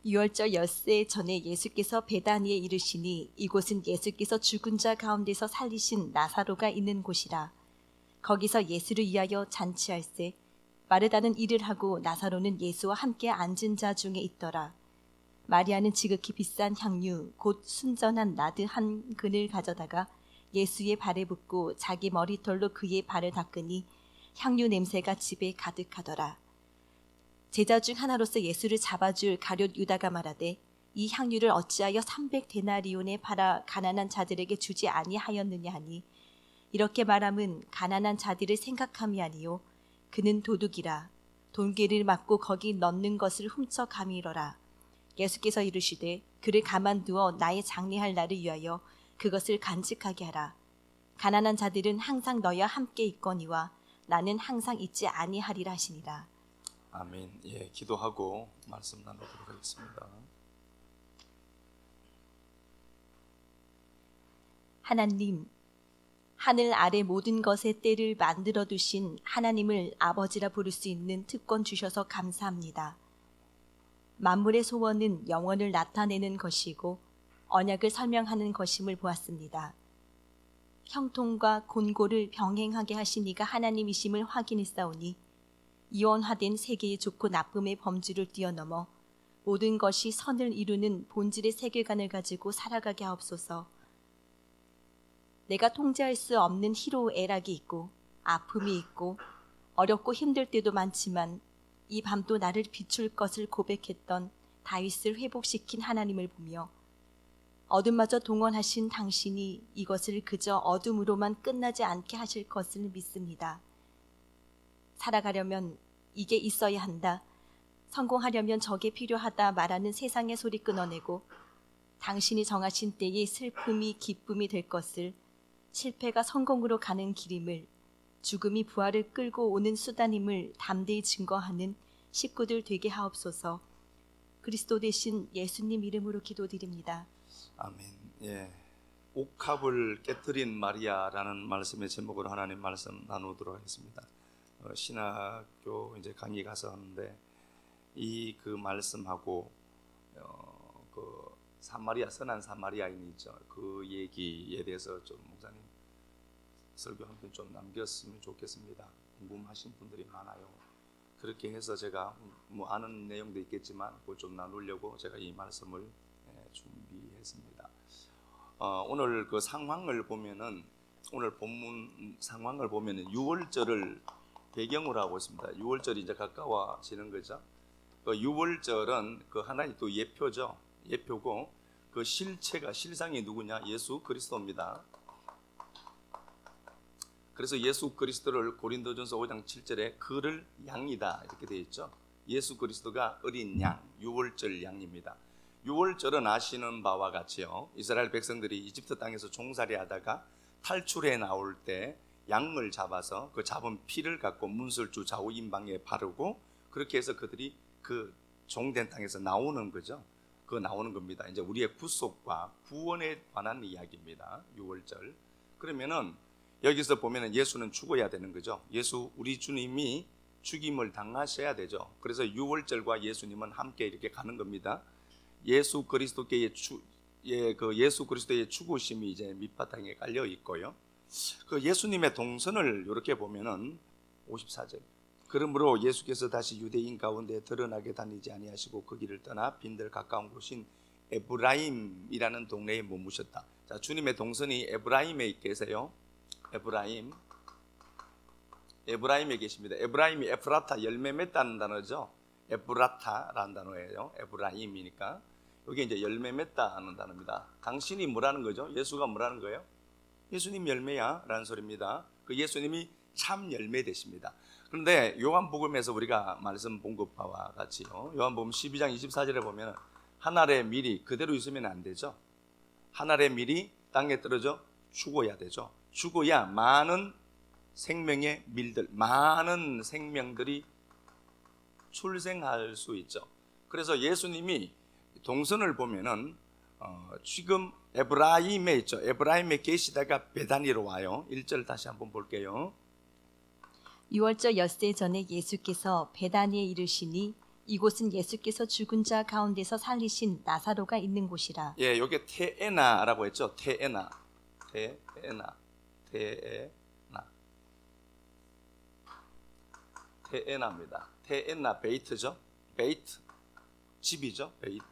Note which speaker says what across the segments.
Speaker 1: 유월절 엿새 전에 예수께서 베다니에 이르시니 이곳은 예수께서 죽은 자 가운데서 살리신 나사로가 있는 곳이라. 거기서 예수를 위하여 잔치할세 마르다는 일을 하고 나사로는 예수와 함께 앉은 자 중에 있더라. 마리아는 지극히 비싼 향유 곧 순전한 나드 한 근을 가져다가 예수의 발에 붓고 자기 머리털로 그의 발을 닦으니 향유 냄새가 집에 가득하더라. 제자 중 하나로서 예수를 잡아줄 가룟 유다가 말하되 이 향유를 어찌하여 300데나리온에 팔아 가난한 자들에게 주지 아니하였느냐 하니 이렇게 말함은 가난한 자들을 생각함이 아니요 그는 도둑이라 돈괴를 맞고 거기 넣는 것을 훔쳐 가미러라. 예수께서 이르시되 그를 가만두어 나의 장례할 날을 위하여 그것을 간직하게 하라. 가난한 자들은 항상 너희와 함께 있거니와 나는 항상 있지 아니하리라 하시니라.
Speaker 2: 아멘. 예, 기도하고 말씀 나누도록 하겠습니다.
Speaker 1: 하나님, 하늘 아래 모든 것의 때를 만들어 두신 하나님을 아버지라 부를 수 있는 특권 주셔서 감사합니다. 만물의 소원은 영원을 나타내는 것이고 언약을 설명하는 것임을 보았습니다. 형통과 곤고를 병행하게 하신 이가 하나님이심을 확인했사오니 이원화된 세계의 좋고 나쁨의 범주를 뛰어넘어 모든 것이 선을 이루는 본질의 세계관을 가지고 살아가게 하옵소서. 내가 통제할 수 없는 희로애락이 있고 아픔이 있고 어렵고 힘들 때도 많지만 이 밤도 나를 비출 것을 고백했던 다윗을 회복시킨 하나님을 보며 어둠마저 동원하신 당신이 이것을 그저 어둠으로만 끝나지 않게 하실 것을 믿습니다. 살아가려면 이게 있어야 한다, 성공하려면 저게 필요하다 말하는 세상의 소리 끊어내고 당신이 정하신 때에 슬픔이 기쁨이 될 것을, 실패가 성공으로 가는 길임을, 죽음이 부활을 끌고 오는 수단임을 담대히 증거하는 식구들 되게 하옵소서. 그리스도 되신 예수님 이름으로 기도드립니다.
Speaker 2: 아멘. 예, 옥합을 깨뜨린 마리아라는 말씀의 제목으로 하나님 말씀 나누도록 하겠습니다. 신학교 이제 강의 가서 하는데 이 그 말씀하고 그 사마리아 선한 사마리아인이 있죠. 그 얘기에 대해서 좀 목사님 설교 한 편 좀 남겼으면 좋겠습니다. 궁금하신 분들이 많아요. 그렇게 해서 제가 뭐 아는 내용도 있겠지만 그걸 좀 나누려고 제가 이 말씀을 준비했습니다. 오늘 그 상황을 보면은, 오늘 본문 상황을 보면은 6월절을 배경으로 하고 있습니다. 6월절이 이제 가까워지는 거죠. 그 6월절은 그 하나의 또 예표죠. 예표고 그 실체가, 실상이 누구냐? 예수 그리스도입니다. 그래서 예수 그리스도를 고린도전서 5장 7절에 그를 양이다 이렇게 되어 있죠. 예수 그리스도가 어린 양, 6월절 양입니다. 6월절은 아시는 바와 같이요, 이스라엘 백성들이 이집트 땅에서 종살이 하다가 탈출해 나올 때 양을 잡아서 그 잡은 피를 갖고 문설주 좌우임방에 바르고 그렇게 해서 그들이 그 종된 땅에서 나오는 거죠. 그 나오는 겁니다. 이제 우리의 구속과 구원에 관한 이야기입니다. 6월절. 그러면은 여기서 보면은 예수는 죽어야 되는 거죠. 예수, 우리 주님이 죽임을 당하셔야 되죠. 그래서 6월절과 예수님은 함께 이렇게 가는 겁니다. 예수 그리스도의 예수 그리스도의 죽으심이 이제 밑바탕에 깔려 있고요. 그 예수님의 동선을 이렇게 보면은 54절. 그러므로 예수께서 다시 유대인 가운데 드러나게 다니지 아니하시고 그 길을 떠나 빈들 가까운 곳인 에브라임이라는 동네에 머무셨다. 자, 주님의 동선이 에브라임에 계세요. 에브라임에 계십니다. 에브라임이 에프라타, 열매 맺다는 단어죠. 에브라타라는 단어예요. 에브라임이니까 여기 이제 열매 맺다 하는 단어입니다. 당신이 뭐라는 거죠? 예수가 뭐라는 거예요? 예수님 열매야 라는 소리입니다. 그 예수님이 참 열매 되십니다. 그런데 요한복음에서 우리가 말씀 본 것과 같이요, 요한복음 12장 24절에 보면 한 알의 밀이 그대로 있으면 안 되죠. 한 알의 밀이 땅에 떨어져 죽어야 되죠. 죽어야 많은 생명의 밀들, 많은 생명들이 출생할 수 있죠. 그래서 예수님이 동선을 보면은 지금 에브라임에 있죠. 에브라임에 계시다가 베다니로 와요. 1절 다시 한번 볼게요.
Speaker 1: 6월절 엿새 전에 예수께서 베다니에 이르시니 이곳은 예수께서 죽은 자 가운데서 살리신 나사로가 있는 곳이라.
Speaker 2: 예, 요게 테에나라고 했죠. 테에나. 테에나입니다. 테에나 베이트죠. 베이트. 집이죠. 베이트.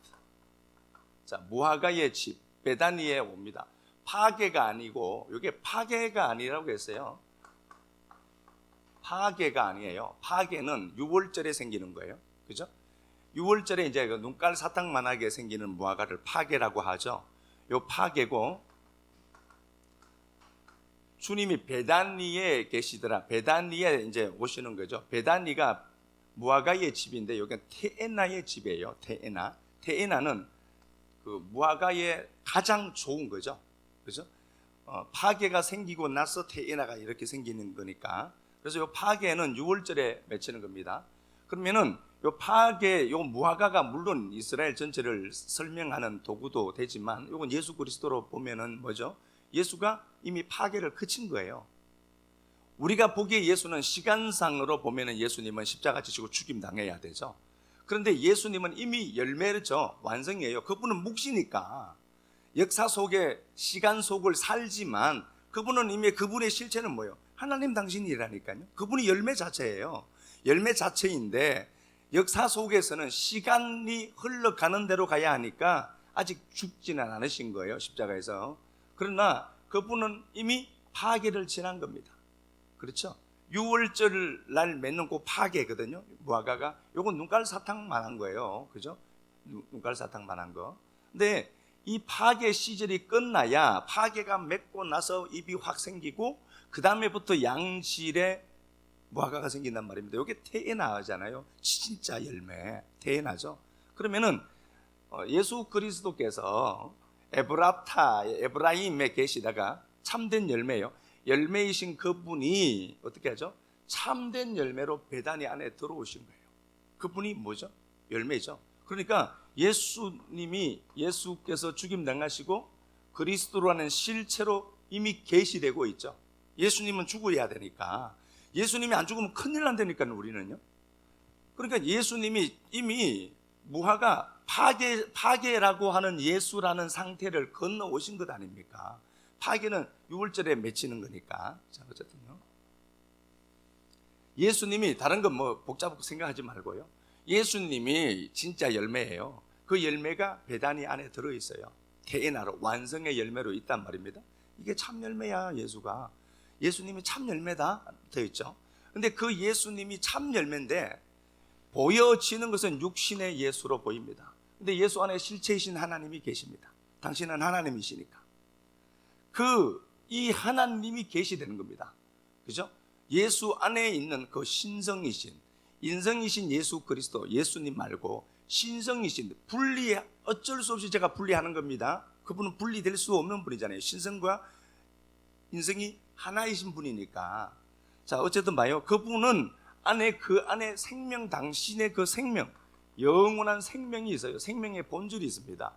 Speaker 2: 자, 무화과의 집. 베다니에 옵니다. 파게가 아니고 요게 파게가 아니라고 했어요. 파게가 아니에요. 파게는 6월절에 생기는 거예요. 그죠? 6월절에 이제 그 눈깔 사탕만하게 생기는 무화과를 파게라고 하죠. 요 파게고 주님이 베다니에 계시더라. 베다니에 이제 오시는 거죠. 베다니가 무화과의 집인데 여기는 테에나의 집이에요. 테에나. 테에나는 그 무화과의 가장 좋은 거죠. 그죠? 파게가 생기고 나서 테에나가 이렇게 생기는 거니까. 그래서 요 파게는 6월절에 맺히는 겁니다. 그러면은 요 파게, 요 무화과가 물론 이스라엘 전체를 설명하는 도구도 되지만 요건 예수 그리스도로 보면은 뭐죠? 예수가 이미 파게를 그친 거예요. 우리가 보기에 예수는 시간상으로 보면은 예수님은 십자가 지시고 죽임 당해야 되죠. 그런데 예수님은 이미 열매죠. 완성이에요. 그분은 묵시니까 역사 속에 시간 속을 살지만 그분은 이미 그분의 실체는 뭐예요? 하나님 당신이라니까요. 그분이 열매 자체예요. 열매 자체인데 역사 속에서는 시간이 흘러가는 대로 가야 하니까 아직 죽지는 않으신 거예요. 십자가에서. 그러나 그분은 이미 파괴를 지난 겁니다. 그렇죠? 6월절 날 맺는 그 파괴거든요. 무화과가. 요건 눈깔 사탕만한 거예요. 그죠? 눈깔 사탕만한 거. 근데 이 파괴 시절이 끝나야 파괴가 맺고 나서 잎이 확 생기고 그 다음에부터 양질의 무화과가 생긴단 말입니다. 이게 테에나잖아요. 진짜 열매, 테에나죠. 그러면은 예수 그리스도께서 에브라임에 계시다가 참된 열매요. 열매이신 그분이 어떻게 하죠? 참된 열매로 베다니 안에 들어오신 거예요. 그분이 뭐죠? 열매죠. 그러니까 예수께서 죽임 당하시고 그리스도라는 실체로 이미 계시되고 있죠. 예수님은 죽어야 되니까. 예수님이 안 죽으면 큰일 난다니까요, 우리는요. 그러니까 예수님이 이미 무화과 파괴라고 하는 예수라는 상태를 건너오신 것 아닙니까? 파괴는 6월절에 맺히는 거니까. 자, 어쨌든요. 예수님이 다른 건 뭐 복잡하게 생각하지 말고요. 예수님이 진짜 열매예요. 그 열매가 베다니 안에 들어있어요. 테에나로 완성의 열매로 있단 말입니다. 이게 참 열매야. 예수님이 참 열매다 되어 있죠. 근데 그 예수님이 참 열매인데 보여지는 것은 육신의 예수로 보입니다. 근데 예수 안에 실체이신 하나님이 계십니다. 당신은 하나님이시니까 이 하나님이 계시되는 겁니다. 그죠? 예수 안에 있는 그 신성이신 인성이신 예수 그리스도, 예수님 말고 신성이신 어쩔 수 없이 제가 분리하는 겁니다. 그분은 분리될 수 없는 분이잖아요. 신성과 인성이 하나이신 분이니까. 자, 어쨌든 봐요. 그분은 그 안에 생명, 당신의 그 생명, 영원한 생명이 있어요. 생명의 본질이 있습니다.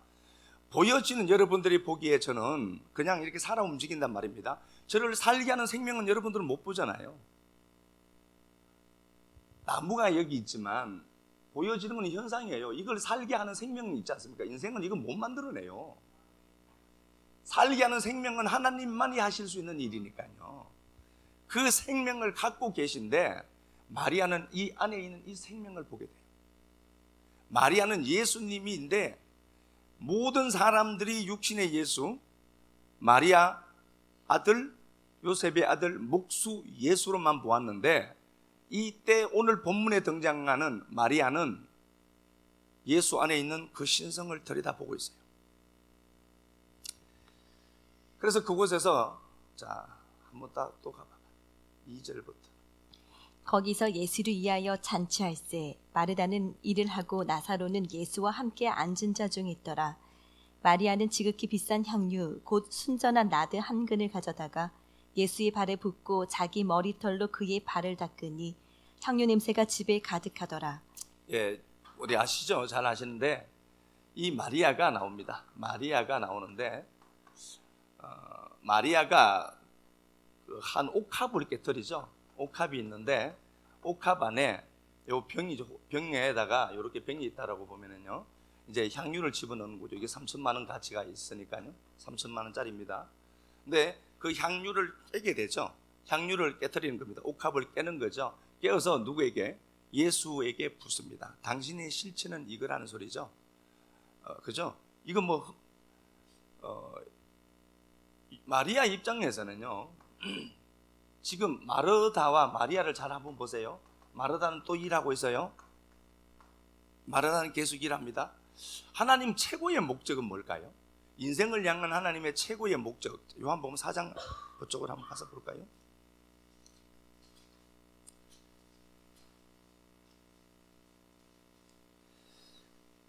Speaker 2: 보여지는 여러분들이 보기에 저는 그냥 이렇게 살아 움직인단 말입니다. 저를 살게 하는 생명은 여러분들은 못 보잖아요. 나무가 여기 있지만 보여지는 건 현상이에요. 이걸 살게 하는 생명이 있지 않습니까? 인생은 이거 못 만들어내요. 살게 하는 생명은 하나님만이 하실 수 있는 일이니까요. 그 생명을 갖고 계신데 마리아는 이 안에 있는 이 생명을 보게 돼요. 마리아는 예수님인데 모든 사람들이 육신의 예수, 마리아 아들, 요셉의 아들 목수 예수로만 보았는데 이때 오늘 본문에 등장하는 마리아는 예수 안에 있는 그 신성을 들여다보고 있어요. 그래서 그곳에서 자 한번 또 가봐. 2절부터.
Speaker 1: 거기서 예수를 위하여 잔치할세 마르다는 일을 하고 나사로는 예수와 함께 앉은 자 중에 있더라. 마리아는 지극히 비싼 향유 곧 순전한 나드 한 근을 가져다가 예수의 발에 붓고 자기 머리털로 그의 발을 닦으니 향유 냄새가 집에 가득하더라.
Speaker 2: 예, 우리 아시죠? 잘 아시는데 이 마리아가 나옵니다. 마리아가 나오는데 마리아가 한 옥합을 이렇게 들이죠. 옥합이 있는데 옥합 안에 요 병에다가 이렇게 병이 있다라고 보면은요, 이제 향유를 집어넣는 거죠. 이게 3천만 원 가치가 있으니까요. 3천만 원짜리입니다. 근데 그 향유를 깨게 되죠. 향유를 깨뜨리는 겁니다. 옥합을 깨는 거죠. 깨어서 누구에게? 예수에게 붓습니다. 당신의 실체는 이거라는 소리죠. 그죠? 이거 마리아 입장에서는요, 지금 마르다와 마리아를 잘 한번 보세요. 마르다는 또 일하고 있어요. 마르다는 계속 일합니다. 하나님 최고의 목적은 뭘까요? 인생을 향한 하나님의 최고의 목적, 요한복음 4장 그쪽으로 한번 가서 볼까요?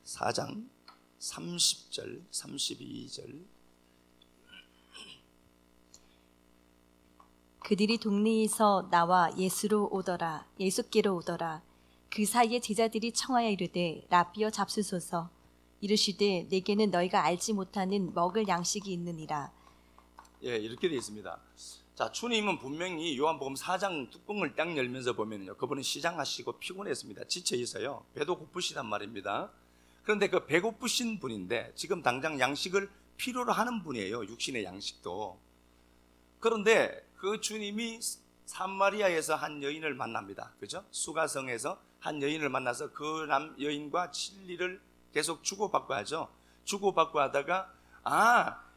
Speaker 2: 4장 30절 32절.
Speaker 1: 그들이 동네에서 나와 예수께로 오더라. 그 사이에 제자들이 청하여 이르되 라비어 잡수소서. 이르시되 내게는 너희가 알지 못하는 먹을 양식이 있느니라.
Speaker 2: 예, 이렇게 되어 있습니다. 자, 주님은 분명히 요한복음 4장 뚜껑을 딱 열면서 보면요, 그분은 시장하시고 피곤했습니다. 지쳐 있어요. 배도 고프시단 말입니다. 그런데 그 배고프신 분인데 지금 당장 양식을 필요로 하는 분이에요. 육신의 양식도. 그런데 그 주님이 사마리아에서 한 여인을 만납니다. 그죠? 수가성에서 한 여인을 만나서 그 여인과 진리를 계속 주고받고 하죠. 주고받고 하다가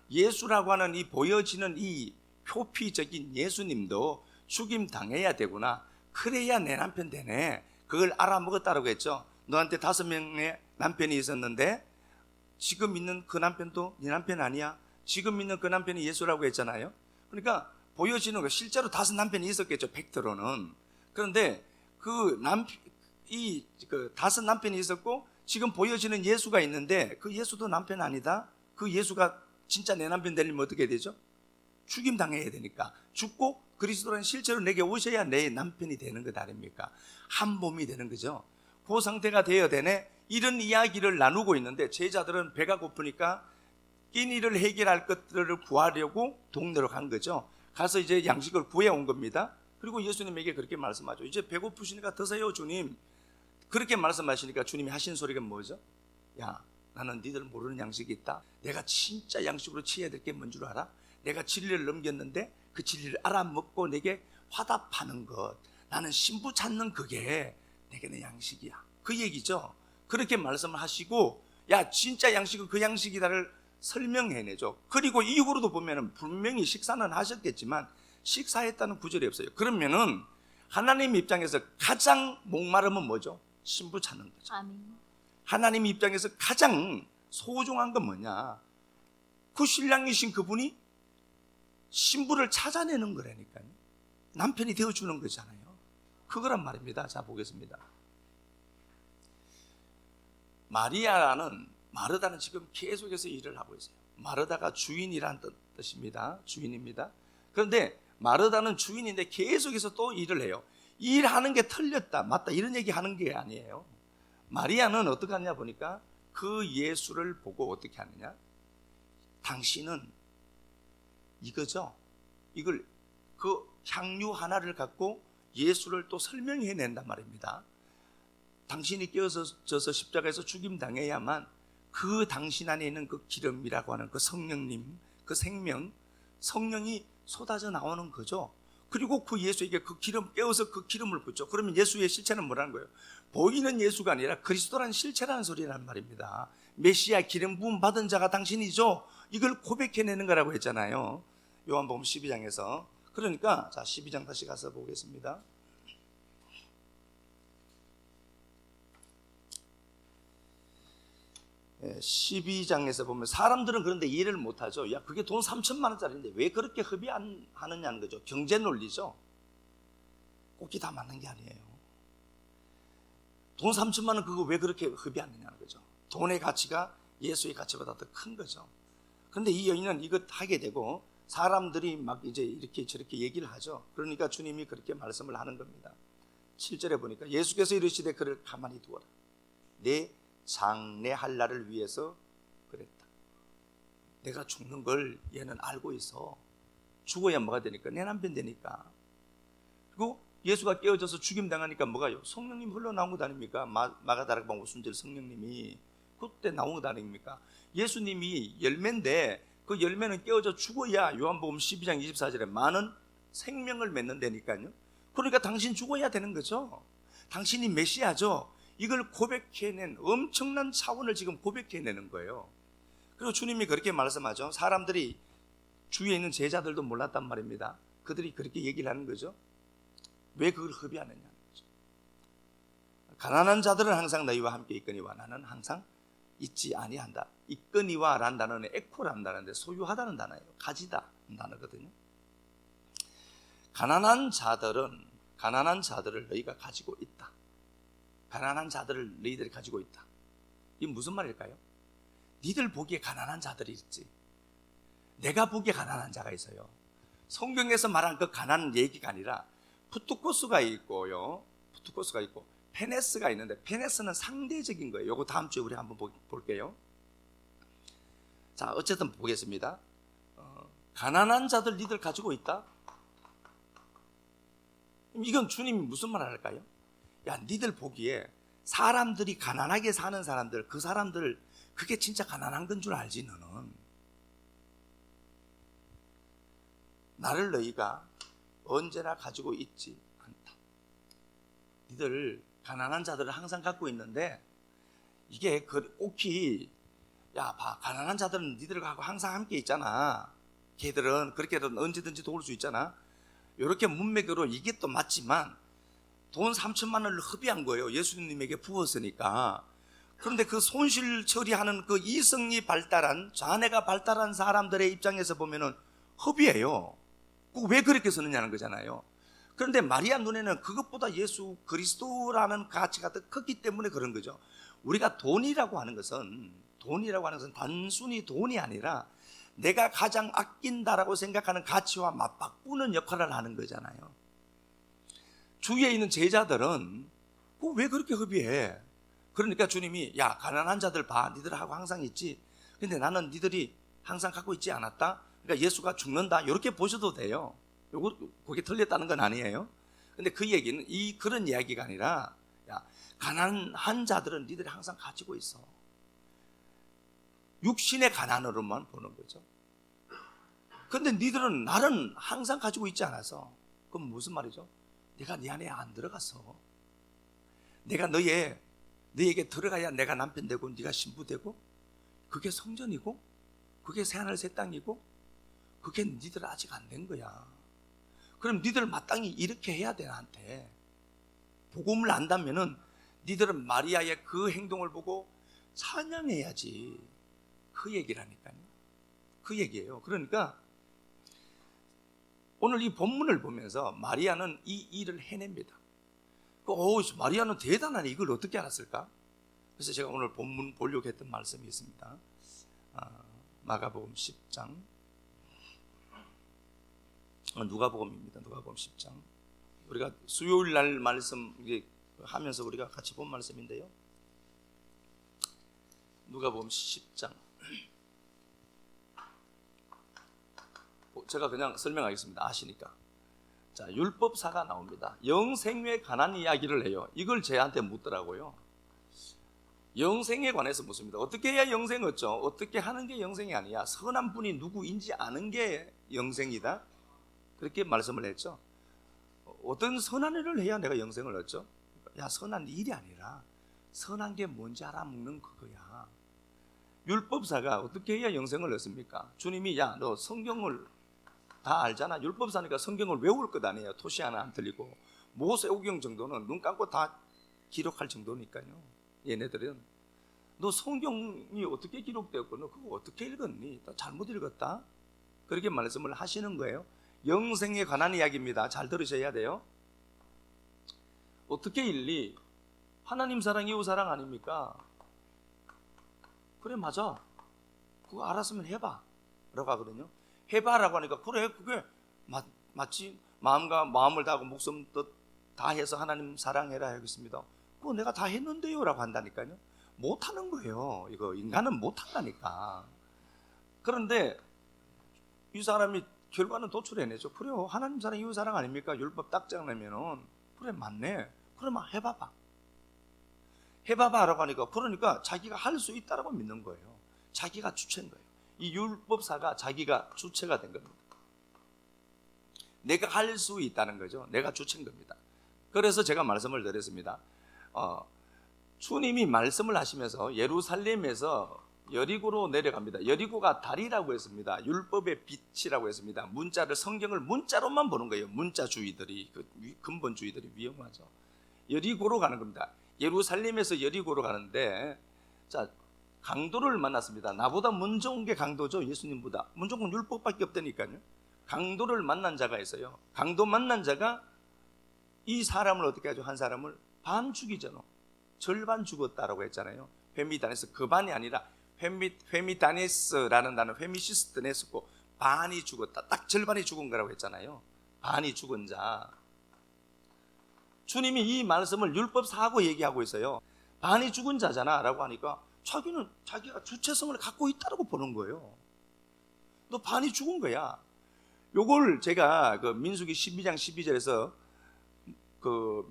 Speaker 2: 예수라고 하는 이 보여지는 이 표피적인 예수님도 죽임 당해야 되구나. 그래야 내 남편 되네. 그걸 알아먹었다라고 했죠. 너한테 5명의 남편이 있었는데 지금 있는 그 남편도 네 남편 아니야. 지금 있는 그 남편이 예수라고 했잖아요. 그러니까 보여지는 거, 실제로 5 남편이 있었겠죠, 팩트로는. 그런데 그 5 남편이 있었고 지금 보여지는 예수가 있는데 그 예수도 남편 아니다. 그 예수가 진짜 내 남편 되려면 어떻게 되죠? 죽임 당해야 되니까 죽고 그리스도는 실제로 내게 오셔야 내 남편이 되는 것 아닙니까? 한 몸이 되는 거죠. 그 상태가 되어야 되네. 이런 이야기를 나누고 있는데 제자들은 배가 고프니까 끼니를 해결할 것들을 구하려고 동네로 간 거죠. 가서 이제 양식을 구해온 겁니다. 그리고 예수님에게 그렇게 말씀하죠. 이제 배고프시니까 드세요, 주님. 그렇게 말씀하시니까 주님이 하신 소리가 뭐죠? 야, 나는 니들 모르는 양식이 있다. 내가 진짜 양식으로 취해야 될 게 뭔 줄 알아? 내가 진리를 넘겼는데 그 진리를 알아먹고 내게 화답하는 것, 나는 신부 찾는 그게 내게는 양식이야. 그 얘기죠. 그렇게 말씀을 하시고, 야, 진짜 양식은 그 양식이다를 설명해내죠. 그리고 이후로도 보면은 분명히 식사는 하셨겠지만 식사했다는 구절이 없어요. 그러면은 하나님 입장에서 가장 목마름은 뭐죠? 신부 찾는 거죠.
Speaker 1: 아멘.
Speaker 2: 하나님 입장에서 가장 소중한 건 뭐냐? 그 신랑이신 그분이 신부를 찾아내는 거라니까요. 남편이 되어주는 거잖아요. 그거란 말입니다. 자, 보겠습니다. 마르다는 지금 계속해서 일을 하고 있어요. 마르다가 주인이란 뜻입니다. 주인입니다. 그런데 마르다는 주인인데 계속해서 또 일을 해요. 일하는 게 틀렸다, 맞다, 이런 얘기 하는 게 아니에요. 마리아는 어떻게 하냐 보니까 그 예수를 보고 어떻게 하느냐? 당신은 이거죠. 이걸 그 향유 하나를 갖고 예수를 또 설명해낸단 말입니다. 당신이 깨어져서 십자가에서 죽임 당해야만 그 당신 안에 있는 그 기름이라고 하는 그 성령님, 그 생명, 성령이 쏟아져 나오는 거죠. 그리고 그 예수에게 그 기름, 깨어서 그 기름을 붓죠. 그러면 예수의 실체는 뭐라는 거예요? 보이는 예수가 아니라 그리스도라는 실체라는 소리란 말입니다. 메시아 기름 부음 받은 자가 당신이죠. 이걸 고백해내는 거라고 했잖아요. 요한복음 12장에서. 그러니까 자, 12장 다시 가서 보겠습니다. 12장에서 보면 사람들은 그런데 이해를 못하죠. 야, 그게 돈 3천만 원짜리인데 왜 그렇게 흡입 안 하느냐는 거죠. 경제 논리죠. 꼭지 다 맞는 게 아니에요. 돈 3천만 원 그거 왜 그렇게 흡입하느냐는 거죠. 돈의 가치가 예수의 가치보다 더 큰 거죠. 그런데 이 여인은 이것 하게 되고 사람들이 막 이제 이렇게 저렇게 얘기를 하죠. 그러니까 주님이 그렇게 말씀을 하는 겁니다. 7절에 보니까 예수께서 이르시되 그를 가만히 두어라. 내 장래할 날을 위해서 그랬다. 내가 죽는 걸 얘는 알고 있어. 죽어야 뭐가 되니까? 내 남편 되니까. 그리고 예수가 깨어져서 죽임당하니까 뭐가요? 성령님 흘러나온 것 아닙니까? 마가다락방 오순절 성령님이 그때 나온 것 아닙니까? 예수님이 열매인데 그 열매는 깨어져 죽어야 요한복음 12장 24절에 많은 생명을 맺는다니까요. 그러니까 당신 죽어야 되는 거죠. 당신이 메시아죠. 이걸 고백해낸 엄청난 차원을 지금 고백해내는 거예요. 그리고 주님이 그렇게 말씀하죠. 사람들이 주위에 있는 제자들도 몰랐단 말입니다. 그들이 그렇게 얘기를 하는 거죠. 왜 그걸 허비하느냐는 거죠. 가난한 자들은 항상 너희와 함께 있거니와 나는 항상 있지 아니한다. 있거니와 라는 단어는 에코라는 단어인데 소유하다는 단어예요. 가지다 단어거든요. 가난한 자들을 너희가 가지고 있다. 가난한 자들을 너희들이 가지고 있다. 이게 무슨 말일까요? 니들 보기에 가난한 자들이 있지, 내가 보기에 가난한 자가 있어요. 성경에서 말한 그 가난 얘기가 아니라 푸투코스가 있고요, 푸투코스가 있고 페네스가 있는데, 페네스는 상대적인 거예요. 요거 다음 주에 우리 한번 볼게요. 자, 어쨌든 보겠습니다. 가난한 자들 니들 가지고 있다? 이건 주님이 무슨 말 할까요? 야, 니들 보기에 사람들이 가난하게 사는 사람들, 그 사람들 그게 진짜 가난한 건 줄 알지. 너는 나를 너희가 언제나 가지고 있지 않다. 니들 가난한 자들을 항상 갖고 있는데, 이게 꼭히 야 봐, 가난한 자들은 니들하고 항상 함께 있잖아. 걔들은 그렇게든 언제든지 도울 수 있잖아. 이렇게 문맥으로 이게 또 맞지만 돈 3천만 원을 허비한 거예요. 예수님에게 부었으니까. 그런데 그 손실 처리하는 그 이성이 발달한, 자네가 발달한 사람들의 입장에서 보면은 허비예요. 왜 그렇게 쓰느냐는 거잖아요. 그런데 마리아 눈에는 그것보다 예수 그리스도라는 가치가 더 컸기 때문에 그런 거죠. 우리가 돈이라고 하는 것은 단순히 돈이 아니라 내가 가장 아낀다라고 생각하는 가치와 맞바꾸는 역할을 하는 거잖아요. 주위에 있는 제자들은 왜 그렇게 허비해? 그러니까 주님이 야, 가난한 자들 봐, 니들하고 항상 있지. 근데 나는 니들이 항상 갖고 있지 않았다? 그러니까 예수가 죽는다, 이렇게 보셔도 돼요. 그게 틀렸다는 건 아니에요. 근데 그 얘기는 그런 이야기가 아니라, 야, 가난한 자들은 니들이 항상 가지고 있어. 육신의 가난으로만 보는 거죠. 근데 니들은 나는 항상 가지고 있지 않아서. 그럼 무슨 말이죠? 내가 네 안에 안 들어갔어. 내가 너에게 들어가야 내가 남편 되고 네가 신부 되고, 그게 성전이고, 그게 새하늘 새 땅이고, 그게 니들 아직 안 된 거야. 그럼 니들 마땅히 이렇게 해야 돼. 나한테 복음을 안다면은 니들은 마리아의 그 행동을 보고 찬양해야지. 그 얘기라니까요. 그 얘기예요. 그러니까 오늘 이 본문을 보면서 마리아는 이 일을 해냅니다. 마리아는 대단하네. 이걸 어떻게 알았을까? 그래서 제가 오늘 본문 보려고 했던 말씀이 있습니다. 마가복음 10장, 누가복음입니다. 누가복음 10장. 우리가 수요일 날 말씀 하면서 우리가 같이 본 말씀인데요. 누가복음 10장. 제가 그냥 설명하겠습니다. 아시니까. 자, 율법사가 나옵니다. 영생에 관한 이야기를 해요. 이걸 저한테 묻더라고요. 영생에 관해서 묻습니다. 어떻게 해야 영생을 얻죠? 어떻게 하는 게 영생이 아니야. 선한 분이 누구인지 아는 게 영생이다. 그렇게 말씀을 했죠. 어떤 선한 일을 해야 내가 영생을 얻죠? 야, 선한 일이 아니라 선한 게 뭔지 알아먹는 그거야. 율법사가 어떻게 해야 영생을 얻습니까? 주님이 야, 너 성경을 다 알잖아. 율법사니까 성경을 외울 것 아니에요. 토시 하나 안 틀리고. 모세오경 정도는 눈 감고 다 기록할 정도니까요. 얘네들은 너 성경이 어떻게 기록되었고 너 그거 어떻게 읽었니? 너 잘못 읽었다. 그렇게 말씀을 하시는 거예요. 영생에 관한 이야기입니다. 잘 들으셔야 돼요. 어떻게 읽니? 하나님 사랑, 이웃 사랑 아닙니까? 그래, 맞아. 그거 알았으면 해봐 라고 하거든요. 해봐라고 하니까 그래, 그게 맞지. 마음을 다하고 목숨 다 해서 하나님 사랑해라 하겠습니다. 그거 내가 다 했는데요 라고 한다니까요. 못하는 거예요. 이거 인간은 못한다니까. 그런데 이 사람이 결과는 도출해내죠. 그래요, 하나님 사랑 이웃 사랑 아닙니까? 율법 딱 정하면은 그래 맞네. 그러면 해봐봐라고 하니까, 그러니까 자기가 할 수 있다라고 믿는 거예요. 자기가 주체인 거예요. 이 율법사가 자기가 주체가 된 겁니다. 내가 할 수 있다는 거죠. 내가 주체인 겁니다. 그래서 제가 말씀을 드렸습니다. 주님이 말씀을 하시면서 예루살렘에서 여리고로 내려갑니다. 여리고가 다리라고 했습니다. 율법의 빛이라고 했습니다. 문자를, 성경을 문자로만 보는 거예요. 문자주의들이, 근본주의들이 위험하죠. 여리고로 가는 겁니다. 예루살렘에서 여리고로 가는데, 자, 강도를 만났습니다. 나보다 먼저 온 게 강도죠. 예수님보다 먼저 온 건 율법밖에 없다니까요. 강도를 만난 자가 있어요. 강도 만난 자가 이 사람을 어떻게 하죠? 한 사람을 반 죽이잖아. 절반 죽었다라고 했잖아요. 회미다네스, 그 반이 아니라 회미다네스라는 단어, 회미시스트네 썼고, 반이 죽었다, 딱 절반이 죽은 거라고 했잖아요. 반이 죽은 자. 주님이 이 말씀을 율법사하고 얘기하고 있어요. 반이 죽은 자잖아 라고 하니까 자기는 자기가 주체성을 갖고 있다고 보는 거예요. 너 반이 죽은 거야. 요걸 제가 그 민수기 12장 12절에서 그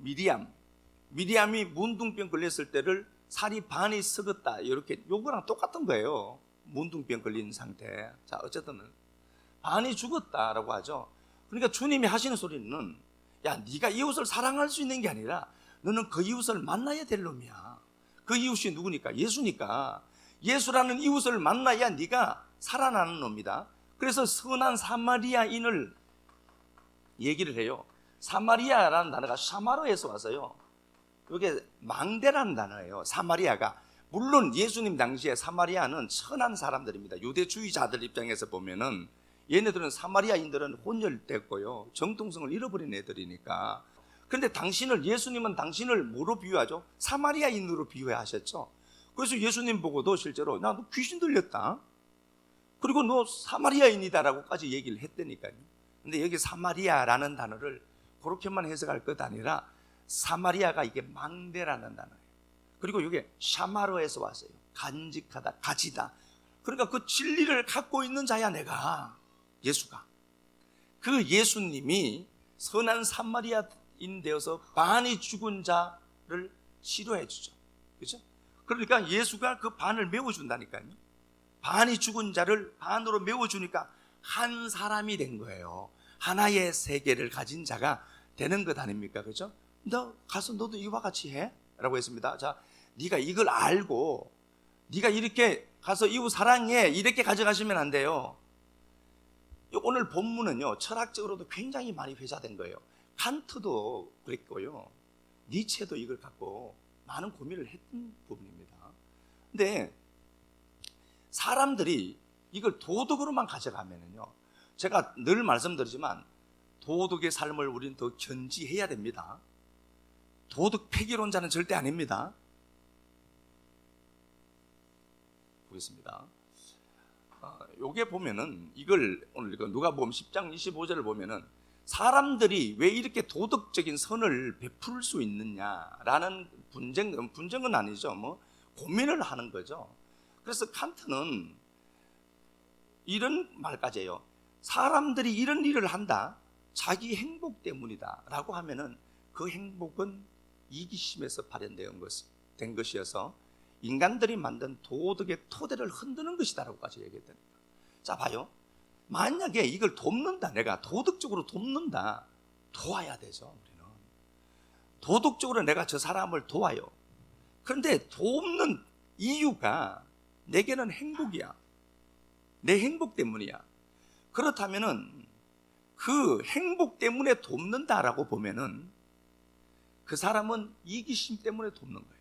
Speaker 2: 미리암이 문둥병 걸렸을 때를 살이 반이 썩었다, 이렇게 요거랑 똑같은 거예요. 문둥병 걸린 상태. 자, 어쨌든 반이 죽었다라고 하죠. 그러니까 주님이 하시는 소리는, 야, 네가 이웃을 사랑할 수 있는 게 아니라 너는 그 이웃을 만나야 될 놈이야. 그 이웃이 누구니까? 예수니까. 예수라는 이웃을 만나야 네가 살아나는 놈이다. 그래서 선한 사마리아인을 얘기를 해요. 사마리아라는 단어가 샤마르에서 왔어요. 이게 망대라는 단어예요. 사마리아가. 물론 예수님 당시에 사마리아는 선한 사람들입니다. 유대주의자들 입장에서 보면은 얘네들은, 사마리아인들은 혼혈됐고요, 정통성을 잃어버린 애들이니까. 그런데 예수님은 당신을 뭐로 비유하죠? 사마리아인으로 비유하셨죠. 그래서 예수님 보고도 실제로, 나 너 귀신 들렸다, 그리고 너 사마리아인이다라고까지 얘기를 했다니까요. 근데 여기 사마리아라는 단어를 그렇게만 해석할 것 아니라, 사마리아가 이게 망대라는 단어예요. 그리고 이게 샤마르에서 왔어요. 간직하다, 가지다. 그러니까 그 진리를 갖고 있는 자야, 내가. 예수가. 그 예수님이 선한 사마리아인 되어서 반이 죽은 자를 치료해 주죠. 그렇죠? 그러니까 예수가 그 반을 메워준다니까요. 반이 죽은 자를 반으로 메워주니까 한 사람이 된 거예요. 하나의 세계를 가진 자가 되는 것 아닙니까? 그렇죠? 너 가서 너도 이와 같이 해? 라고 했습니다. 자, 네가 이걸 알고 네가 이렇게 가서 이웃 사랑해, 이렇게 가져가시면 안 돼요. 오늘 본문은요, 철학적으로도 굉장히 많이 회자된 거예요. 칸트도 그랬고요, 니체도 이걸 갖고 많은 고민을 했던 부분입니다. 근데 사람들이 이걸 도덕으로만 가져가면은요, 제가 늘 말씀드리지만 도덕의 삶을 우리는 더 견지해야 됩니다. 도덕 폐기론자는 절대 아닙니다. 보겠습니다. 요게 보면은, 이걸 오늘 누가복음 10장 25절을 보면은, 사람들이 왜 이렇게 도덕적인 선을 베풀 수 있느냐라는 분쟁은 아니죠. 고민을 하는 거죠. 그래서 칸트는 이런 말까지 해요. 사람들이 이런 일을 한다, 자기 행복 때문이다 라고 하면은 그 행복은 이기심에서 발현된 것이어서 인간들이 만든 도덕의 토대를 흔드는 것이다라고까지 얘기했다니까. 자, 봐요. 만약에 이걸 돕는다, 내가 도덕적으로 돕는다, 도와야 되죠. 우리는 도덕적으로 내가 저 사람을 도와요. 그런데 돕는 이유가 내게는 행복이야, 내 행복 때문이야. 그렇다면은 그 행복 때문에 돕는다라고 보면은 그 사람은 이기심 때문에 돕는 거예요.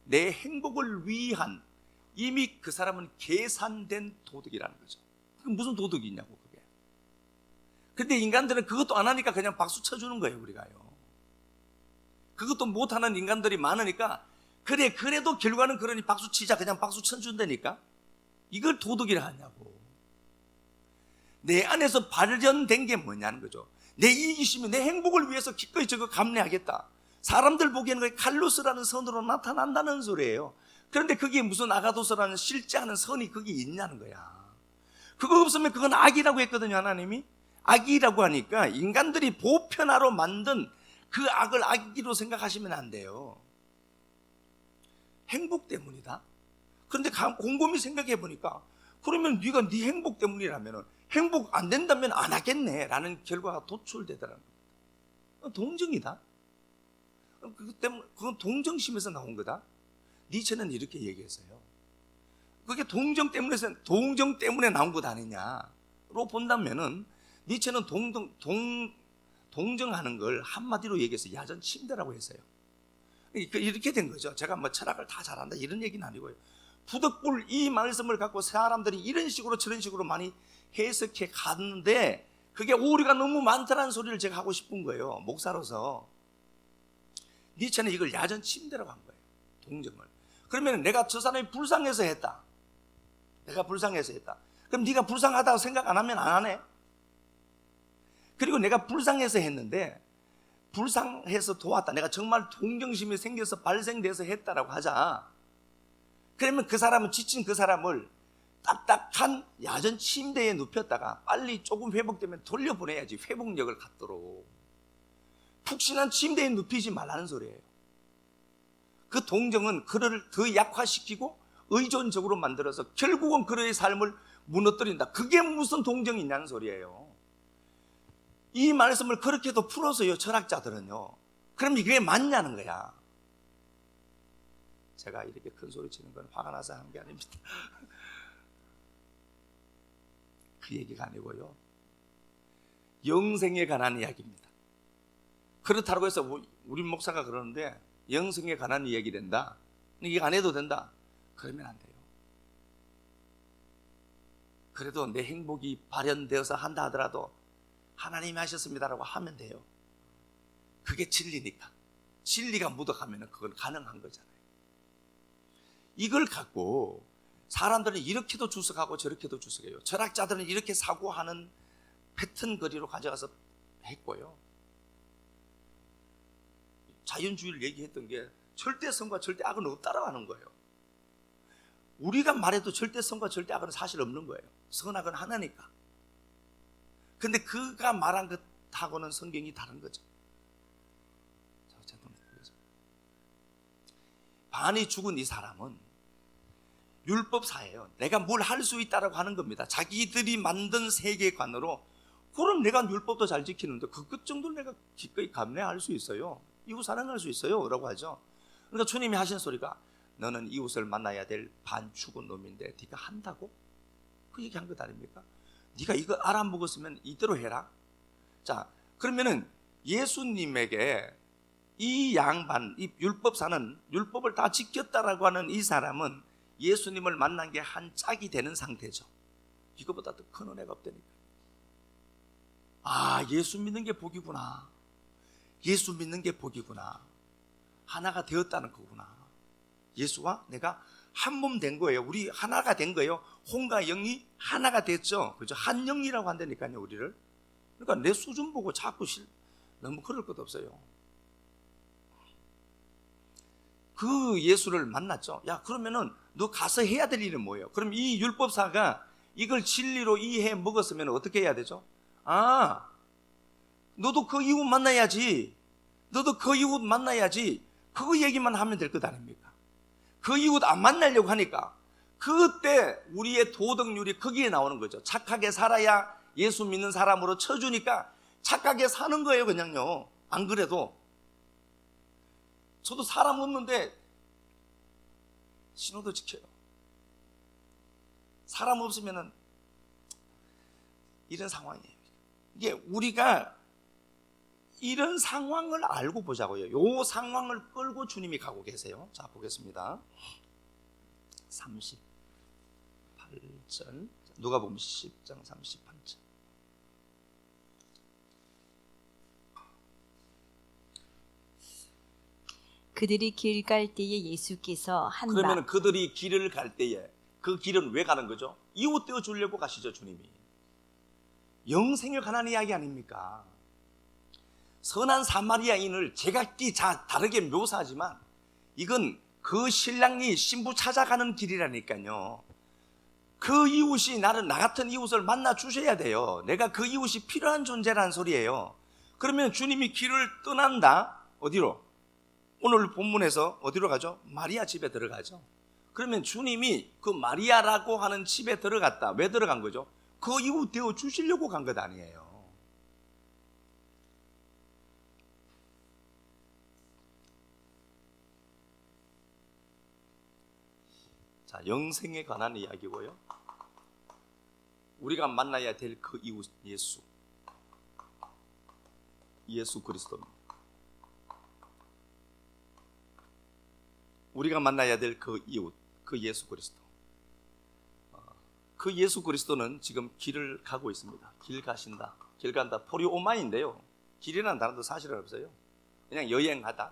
Speaker 2: 내 행복을 위한, 이미 그 사람은 계산된 도덕이라는 거죠. 그게 무슨 도덕이 있냐고, 그게. 근데 인간들은 그것도 안 하니까 그냥 박수 쳐주는 거예요, 우리가요. 그것도 못하는 인간들이 많으니까, 그래, 그래도 결과는 그러니 박수 치자, 그냥 박수 쳐준다니까. 이걸 도덕이라 하냐고. 내 안에서 발견된 게 뭐냐는 거죠. 내 이기심이, 내 행복을 위해서 기꺼이 저거 감내하겠다. 사람들 보기에는 그게 칼로스라는 선으로 나타난다는 소리예요. 그런데 그게 무슨 아가도스라는 실제 하는 선이 거기 있냐는 거야. 그거 없으면 그건 악이라고 했거든요. 하나님이 악이라고 하니까 인간들이 보편화로 만든 그 악을 악이로 생각하시면 안 돼요. 행복 때문이다. 그런데 곰곰이 생각해 보니까 그러면 네가 네 행복 때문이라면 행복 안 된다면 안 하겠네 라는 결과가 도출되더라는 겁니다. 동정이다. 그건 동정심에서 나온 거다. 니체는 이렇게 얘기했어요. 그게 동정 때문에 나온 것 아니냐로 본다면은 니체는 동정하는 걸 한마디로 얘기해서 야전 침대라고 했어요. 이렇게 된 거죠. 제가 뭐 철학을 다 잘한다 이런 얘기는 아니고요. 부득불 이 말씀을 갖고 사람들이 이런 식으로 저런 식으로 많이 해석해 갔는데 그게 오류가 너무 많다는 소리를 제가 하고 싶은 거예요. 목사로서. 니체는 이걸 야전 침대라고 한 거예요. 동정을. 그러면 내가 저 사람이 불쌍해서 했다. 내가 불쌍해서 했다. 그럼 네가 불쌍하다고 생각 안 하면 안 하네. 그리고 내가 불쌍해서 했는데 불쌍해서 도왔다. 내가 정말 동정심이 생겨서 발생돼서 했다라고 하자. 그러면 그 사람은 지친 그 사람을 딱딱한 야전 침대에 눕혔다가 빨리 조금 회복되면 돌려보내야지. 회복력을 갖도록. 푹신한 침대에 눕히지 말라는 소리예요. 그 동정은 그를 더 약화시키고 의존적으로 만들어서 결국은 그의 삶을 무너뜨린다. 그게 무슨 동정이냐는 소리예요. 이 말씀을 그렇게도 풀어서요, 철학자들은요. 그럼 이게 맞냐는 거야. 제가 이렇게 큰 소리 치는 건 화가 나서 하는 게 아닙니다. 그 얘기가 아니고요. 영생에 관한 이야기입니다. 그렇다고 해서 우리 목사가 그러는데 영생에 관한 이야기 된다. 이게 안 해도 된다. 그러면 안 돼요. 그래도 내 행복이 발현되어서 한다 하더라도 하나님이 하셨습니다라고 하면 돼요. 그게 진리니까. 진리가 묻어가면 그건 가능한 거잖아요. 이걸 갖고 사람들은 이렇게도 주석하고 저렇게도 주석해요. 철학자들은 이렇게 사고하는 패턴 거리로 가져가서 했고요. 자연주의를 얘기했던 게 절대성과 절대악은 없다라고 하는 거예요. 우리가 말해도 절대성과 절대악은 사실 없는 거예요. 선악은 하나니까. 근데 그가 말한 것하고는 성경이 다른 거죠. 반이 죽은 이 사람은 율법사예요. 내가 뭘 할 수 있다라고 하는 겁니다. 자기들이 만든 세계관으로 그럼 내가 율법도 잘 지키는데 그것 정도는 내가 기꺼이 감내할 수 있어요. 이웃 사랑할 수 있어요 라고 하죠. 그러니까 주님이 하신 소리가 너는 이웃을 만나야 될 반 죽은 놈인데 네가 한다고? 그 얘기한 것 아닙니까? 네가 이거 알아먹었으면 이대로 해라. 자, 그러면은 예수님에게 이 양반, 이 율법사는 율법을 다 지켰다라고 하는 이 사람은 예수님을 만난 게 한 짝이 되는 상태죠. 이거보다 더 큰 은혜가 없다니까. 아, 예수 믿는 게 복이구나. 예수 믿는 게 복이구나. 하나가 되었다는 거구나. 예수와 내가 한 몸 된 거예요. 우리 하나가 된 거예요. 혼과 영이 하나가 됐죠. 그죠? 한 영이라고 한다니까요, 우리를. 그러니까 내 수준 보고 자꾸 너무 그럴 것도 없어요. 그 예수를 만났죠. 야, 그러면은 너 가서 해야 될 일은 뭐예요? 그럼 이 율법사가 이걸 진리로 이해해 먹었으면 어떻게 해야 되죠? 아, 너도 그 이웃 만나야지. 너도 그 이웃 만나야지. 그 얘기만 하면 될 것 아닙니까? 그 이웃 안 만나려고 하니까 그때 우리의 도덕률이 거기에 나오는 거죠. 착하게 살아야 예수 믿는 사람으로 쳐주니까 착하게 사는 거예요, 그냥요. 안 그래도 저도 사람 없는데 신호도 지켜요. 사람 없으면은 이런 상황이에요. 이게 우리가 이런 상황을 알고 보자고요. 요 상황을 끌고 주님이 가고 계세요. 자, 보겠습니다. 38절. 누가복음 10장 38절.
Speaker 1: 그들이 길 갈 때에 예수께서 한다.
Speaker 2: 그러면 그들이 길을 갈 때에 그 길은 왜 가는 거죠? 이웃 되어 주려고 가시죠, 주님이. 영생에 관한 이야기 아닙니까? 선한 사마리아인을 제각기 다르게 묘사하지만 이건 그 신랑이 신부 찾아가는 길이라니까요. 그 이웃이 나 같은 이웃을 만나 주셔야 돼요. 내가 그 이웃이 필요한 존재라는 소리예요. 그러면 주님이 길을 떠난다. 어디로? 오늘 본문에서 어디로 가죠? 마리아 집에 들어가죠. 그러면 주님이 그 마리아라고 하는 집에 들어갔다. 왜 들어간 거죠? 그 이웃 되어 주시려고 간 것 아니에요. 자, 영생에 관한 이야기고요. 우리가 만나야 될 그 이웃 예수 그리스도입니다. 우리가 만나야 될 그 이웃, 그 예수 그리스도. 그 예수 그리스도는 지금 길을 가고 있습니다. 길 가신다. 길 간다. 포리오마인데요. 길이라는 단어도 사실은 없어요. 그냥 여행하다.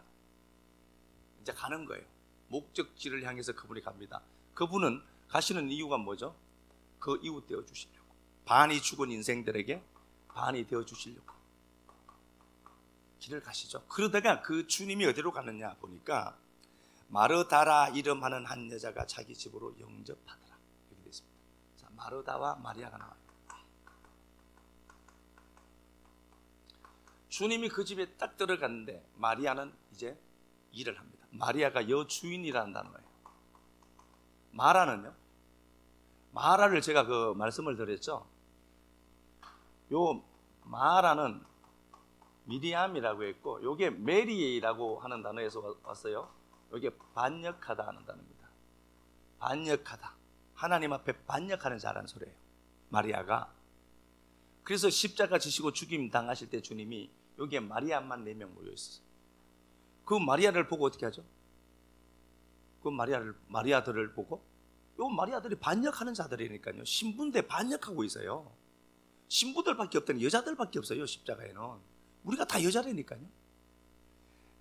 Speaker 2: 이제 가는 거예요. 목적지를 향해서 그분이 갑니다. 그분은 가시는 이유가 뭐죠? 그 이웃 되어 주시려고. 반이 죽은 인생들에게 반이 되어 주시려고 길을 가시죠. 그러다가 그 주님이 어디로 가느냐 보니까 마르다라 이름하는 한 여자가 자기 집으로 영접하더라. 이렇게 되어 있습니다. 자, 마르다와 마리아가 나와요. 주님이 그 집에 딱 들어갔는데 마리아는 이제 일을 합니다. 마리아가 여주인이라는 단어예요. 마라는요, 마라를 제가 그 말씀을 드렸죠. 요 마라는 미리암이라고 했고, 요게 메리라고 하는 단어에서 왔어요. 요게 반역하다 하는 단어입니다. 반역하다. 하나님 앞에 반역하는 자라는 소리예요, 마리아가. 그래서 십자가 지시고 죽임 당하실 때 주님이 여기에 마리아만 4명 모여 있었어요. 그 마리아를 보고 어떻게 하죠? 그 마리아들을 보고, 요 마리아들이 반역하는 자들이니까요. 신부인데 반역하고 있어요. 신부들밖에 없다니, 여자들밖에 없어요. 십자가에는 우리가 다 여자라니까요.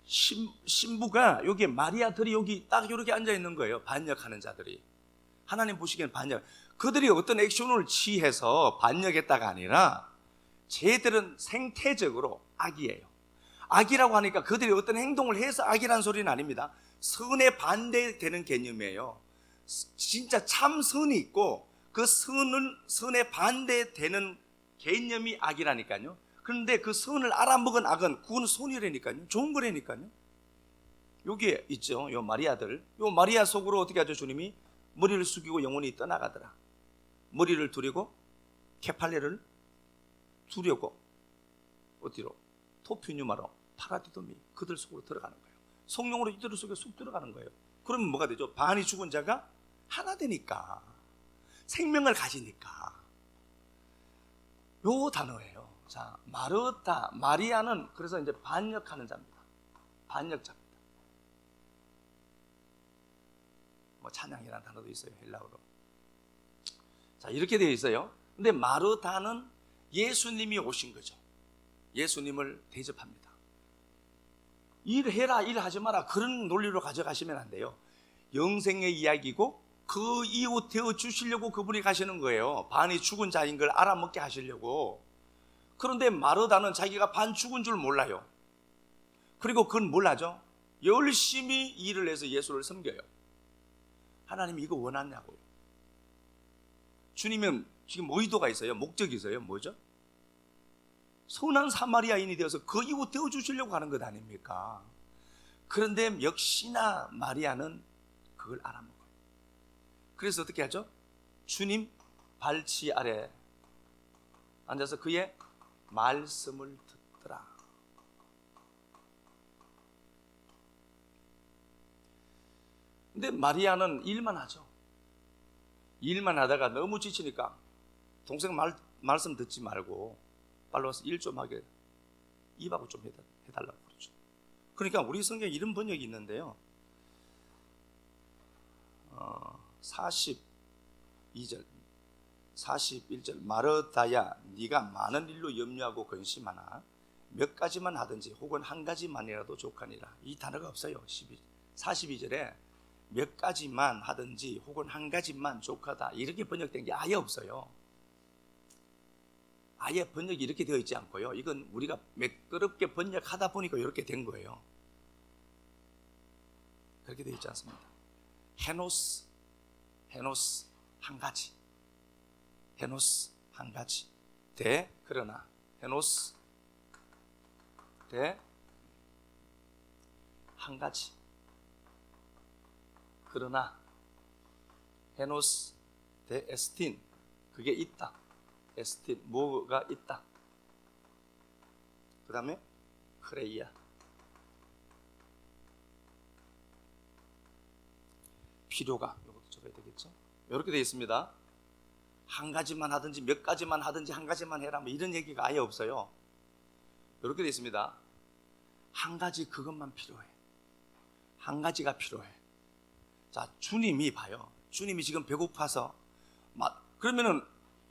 Speaker 2: 신부가 여기 마리아들이 여기 딱 이렇게 앉아 있는 거예요. 반역하는 자들이. 하나님 보시기엔 반역. 그들이 어떤 액션을 취해서 반역했다가 아니라 쟤들은 생태적으로 악이에요. 악이라고 하니까 그들이 어떤 행동을 해서 악이라는 소리는 아닙니다. 선에 반대되는 개념이에요. 진짜 참 선이 있고 그 선에 반대되는 개념이 악이라니까요. 그런데 그 선을 알아먹은 악은 그건 선이라니까요. 좋은 거라니까요. 여기에 있죠. 요 마리아들. 요 마리아 속으로 어떻게 하죠? 주님이 머리를 숙이고 영원히 떠나가더라. 머리를 두르고 케팔레를 두려고 어디로? 토피뉴마로 파라디도미, 그들 속으로 들어가는 거예요. 성령으로 이들 속에 쑥 들어가는 거예요. 그러면 뭐가 되죠? 반이 죽은 자가 하나 되니까, 생명을 가지니까. 요 단어예요. 자, 마르타, 마리아는 그래서 이제 반역하는 자입니다. 반역자입니다. 뭐 찬양이라는 단어도 있어요, 헬라어로. 자, 이렇게 되어 있어요. 근데 마르타는 예수님이 오신 거죠. 예수님을 대접합니다. 일해라, 일하지 마라, 그런 논리로 가져가시면 안 돼요. 영생의 이야기고 그 이웃 되어 주시려고 그분이 가시는 거예요. 반이 죽은 자인 걸 알아먹게 하시려고. 그런데 마르다는 자기가 반 죽은 줄 몰라요. 그리고 그건 뭘 하죠? 열심히 일을 해서 예수를 섬겨요. 하나님이 이거 원하냐고요. 주님은 지금 의도가 있어요. 목적이 있어요. 뭐죠? 선한 사마리아인이 되어서 그 이웃 되어 주시려고 하는 것 아닙니까? 그런데 역시나 마리아는 그걸 알아먹어요. 그래서 어떻게 하죠? 주님 발치 아래 앉아서 그의 말씀을 듣더라. 근데 마리아는 일만 하죠. 일만 하다가 너무 지치니까 동생 말씀 듣지 말고 빨리 와서 일 좀 하게, 입하고 좀 해달라고 그러죠. 그러니까 우리 성경에 이런 번역이 있는데요, 42절 41절 마르다야, 네가 많은 일로 염려하고 근심하나 몇 가지만 하든지 혹은 한 가지만이라도 족하니라. 이 단어가 없어요. 42절에 몇 가지만 하든지 혹은 한 가지만 족하다 이렇게 번역된 게 아예 없어요. 아예 번역이 이렇게 되어 있지 않고요. 이건 우리가 매끄럽게 번역하다 보니까 이렇게 된 거예요. 그렇게 되어 있지 않습니다. 헤노스 한 가지, 헤노스 한 가지, 대 그러나, 헤노스 대 한 가지, 그러나, 헤노스 대 에스틴, 그게 있다. 에스틴, 뭐가 있다. 그 다음에 크레이아, 필요가, 이것도 적어야 되겠죠. 이렇게 되어 있습니다. 한 가지만 하든지 몇 가지만 하든지 한 가지만 해라, 뭐 이런 얘기가 아예 없어요. 이렇게 되어 있습니다. 한 가지, 그것만 필요해. 한 가지가 필요해. 자, 주님이 봐요. 주님이 지금 배고파서 그러면은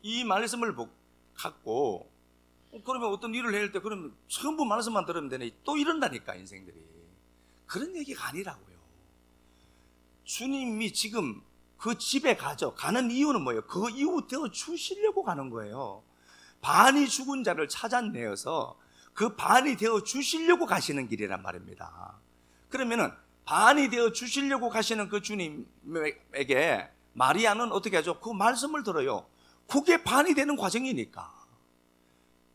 Speaker 2: 이 말씀을 갖고 그러면 어떤 일을 할 때 그러면 전부 말씀만 들으면 되네, 또 이런다니까 인생들이. 그런 얘기가 아니라고요. 주님이 지금 그 집에 가는 이유는 뭐예요? 그 이후 되어 주시려고 가는 거예요. 반이 죽은 자를 찾아내어서 그 반이 되어 주시려고 가시는 길이란 말입니다. 그러면은 반이 되어 주시려고 가시는 그 주님에게 마리아는 어떻게 하죠? 그 말씀을 들어요. 그게 반이 되는 과정이니까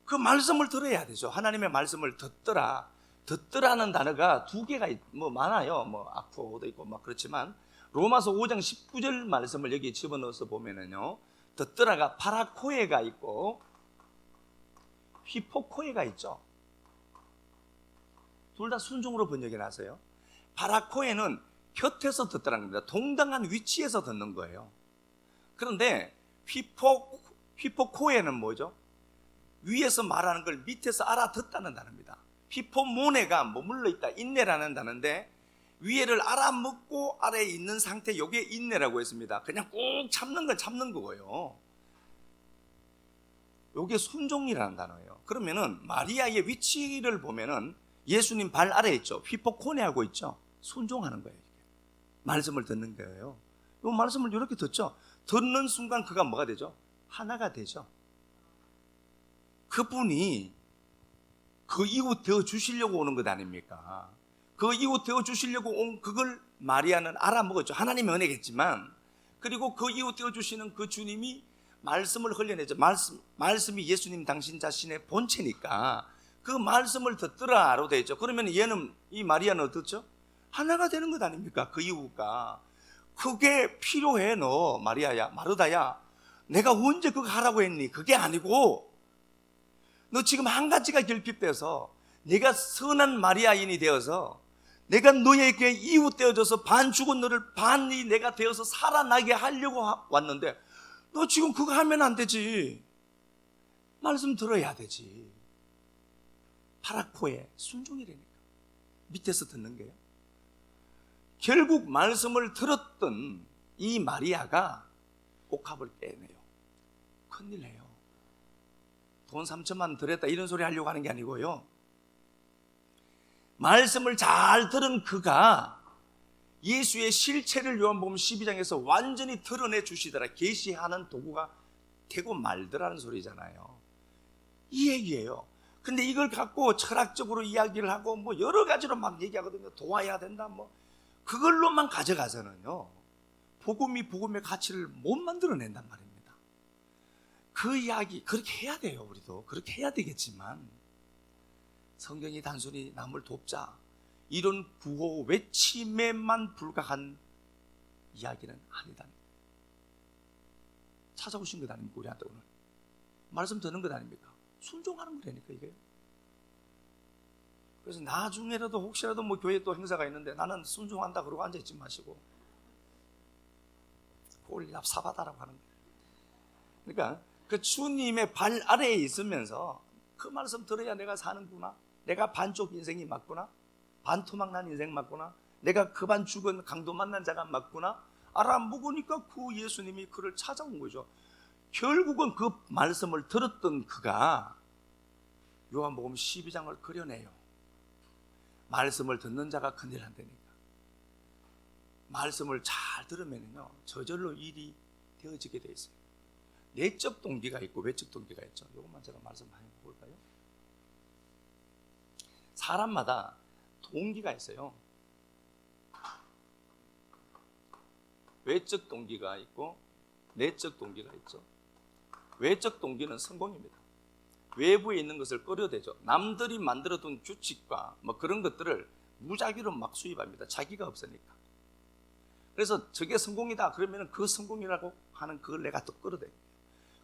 Speaker 2: 그 말씀을 들어야 되죠. 하나님의 말씀을 듣더라는 단어가 두 개가 많아요. 아쿠오도 있고 그렇지만 로마서 5장 19절 말씀을 여기 집어넣어서 보면은요, 듣더라가 파라코에가 있고 휘포코에가 있죠. 둘 다 순종으로 번역이 나서요. 파라코에는 곁에서 듣더라는 겁니다. 동등한 위치에서 듣는 거예요. 그런데 휘포코에는 뭐죠? 위에서 말하는 걸 밑에서 알아듣다는 단어입니다. 휘포모네가 머물러 있다, 인내라는 단어인데 위에를 알아먹고 아래에 있는 상태, 이게 인내라고 했습니다. 그냥 꾹 참는 걸 참는 거고요. 이게 순종이라는 단어예요. 그러면은 마리아의 위치를 보면은 예수님 발 아래에 있죠. 휘포코네하고 있죠. 순종하는 거예요. 말씀을 듣는 거예요. 이 말씀을 이렇게 듣죠. 듣는 순간 그가 뭐가 되죠? 하나가 되죠. 그분이 그 이후 되어 주시려고 오는 것 아닙니까? 그 이후 되어 주시려고 온 그걸 마리아는 알아먹었죠. 하나님의 은혜겠지만, 그리고 그 이후 되어 주시는 그 주님이 말씀을 흘려내죠. 말씀이 예수님 당신 자신의 본체니까 그 말씀을 듣더라로 되어 있죠. 그러면 이 마리아는 어떻죠? 하나가 되는 것 아닙니까? 그 이후가. 그게 필요해. 너 마리아야, 마르다야, 내가 언제 그거 하라고 했니? 그게 아니고 너 지금 한 가지가 결핍돼서 내가 선한 마리아인이 되어서 내가 너에게 이웃되어져서 반 죽은 너를 반이 내가 되어서 살아나게 하려고 왔는데 너 지금 그거 하면 안 되지. 말씀 들어야 되지. 파라코에 순종이라니까. 밑에서 듣는 거예요. 결국 말씀을 들었던 이 마리아가 옥합을 깨네요. 큰일 해요. 돈 3천만 드렸다 이런 소리 하려고 하는 게 아니고요, 말씀을 잘 들은 그가 예수의 실체를 요한복음 12장에서 완전히 드러내 주시더라, 계시하는 도구가 되고 말더라는 소리잖아요. 이 얘기예요. 근데 이걸 갖고 철학적으로 이야기를 하고 여러 가지로 막 얘기하거든요. 도와야 된다, 그걸로만 가져가서는요, 복음의 가치를 못 만들어낸단 말입니다. 그 이야기 그렇게 해야 돼요. 우리도 그렇게 해야 되겠지만 성경이 단순히 남을 돕자 이런 구호 외침에만 불과한 이야기는 아니다. 찾아오신 것 아닙니까? 우리한테 오늘 말씀 듣는 것 아닙니까? 순종하는 거라니까 이게. 그래서 나중에라도 혹시라도 교회에 또 행사가 있는데 나는 순종한다 그러고 앉아있지 마시고 그걸 사바다라고 하는 거예요. 그러니까 그 주님의 발 아래에 있으면서 그 말씀 들어야 내가 사는구나, 내가 반쪽 인생이 맞구나, 반토막 난 인생 맞구나, 내가 그 반 죽은 강도 만난 자가 맞구나 알아먹으니까 그 예수님이 그를 찾아온 거죠. 결국은 그 말씀을 들었던 그가 요한복음 12장을 그려내요. 말씀을 듣는 자가 큰일 한다니까. 말씀을 잘 들으면요, 저절로 일이 되어지게 돼 있어요. 내적 동기가 있고 외적 동기가 있죠. 이것만 제가 말씀 한번 볼까요? 사람마다 동기가 있어요. 외적 동기가 있고 내적 동기가 있죠. 외적 동기는 성공입니다. 외부에 있는 것을 끌어대죠. 남들이 만들어둔 규칙과 뭐 그런 것들을 무작위로 막 수입합니다. 자기가 없으니까. 그래서 저게 성공이다 그러면 그 성공이라고 하는 그걸 내가 또 끌어대요.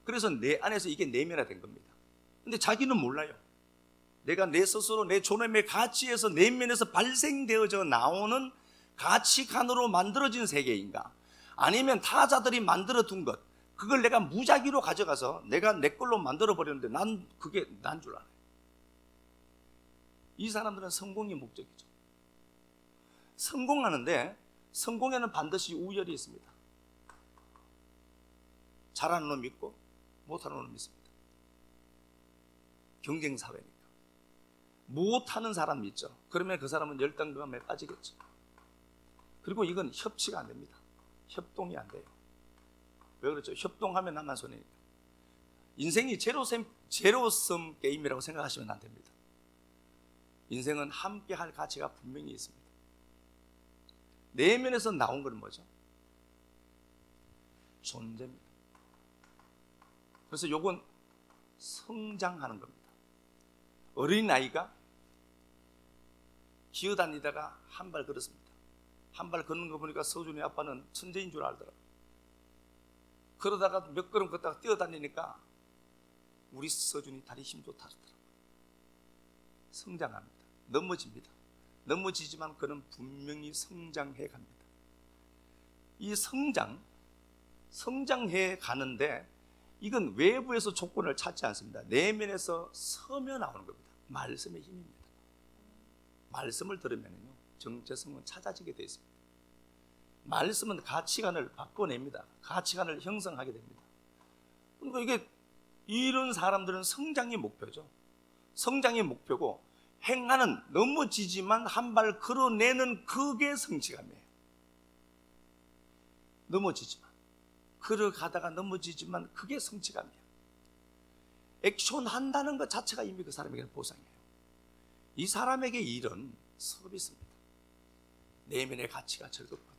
Speaker 2: 그래서 내 안에서 이게 내면화된 겁니다. 근데 자기는 몰라요. 내가 내 스스로 내 존엄의 가치에서 내면에서 발생되어져 나오는 가치관으로 만들어진 세계인가, 아니면 타자들이 만들어둔 것, 그걸 내가 무작위로 가져가서 내가 내 걸로 만들어버렸는데 난 그게 난 줄 알아요. 이 사람들은 성공이 목적이죠. 성공하는데 성공에는 반드시 우열이 있습니다. 잘하는 놈 있고 못하는 놈 있습니다. 경쟁사회니까. 못하는 사람이 있죠. 그러면 그 사람은 열등감에 빠지겠죠. 그리고 이건 협치가 안 됩니다. 협동이 안 돼요. 왜 그렇죠? 협동하면 나만 손해니까. 인생이 제로섬 게임이라고 생각하시면 안 됩니다. 인생은 함께 할 가치가 분명히 있습니다. 내면에서 나온 건 뭐죠? 존재입니다. 그래서 요건 성장하는 겁니다. 어린아이가 기어다니다가 한 발 걸었습니다. 한 발 걷는 거 보니까 서준이 아빠는 천재인 줄 알더라고요. 그러다가 몇 걸음 걷다가 뛰어다니니까 우리 서준이 다리 힘 좋다 하더라고요. 성장합니다. 넘어집니다. 넘어지지만 그는 분명히 성장해 갑니다. 이 성장해 가는데 이건 외부에서 조건을 찾지 않습니다. 내면에서 서며 나오는 겁니다. 말씀의 힘입니다. 말씀을 들으면요, 정체성은 찾아지게 되어 있습니다. 말씀은 가치관을 바꿔냅니다. 가치관을 형성하게 됩니다. 그러니까 이게 이런 사람들은 성장이 목표죠. 성장이 목표고 행하는, 넘어지지만 한 발 걸어내는 그게 성취감이에요. 넘어지지만, 걸어가다가 넘어지지만 그게 성취감이에요. 액션 한다는 것 자체가 이미 그 사람에게는 보상이에요. 이 사람에게 일은 서비스입니다. 내면의 가치가 즐겁거든.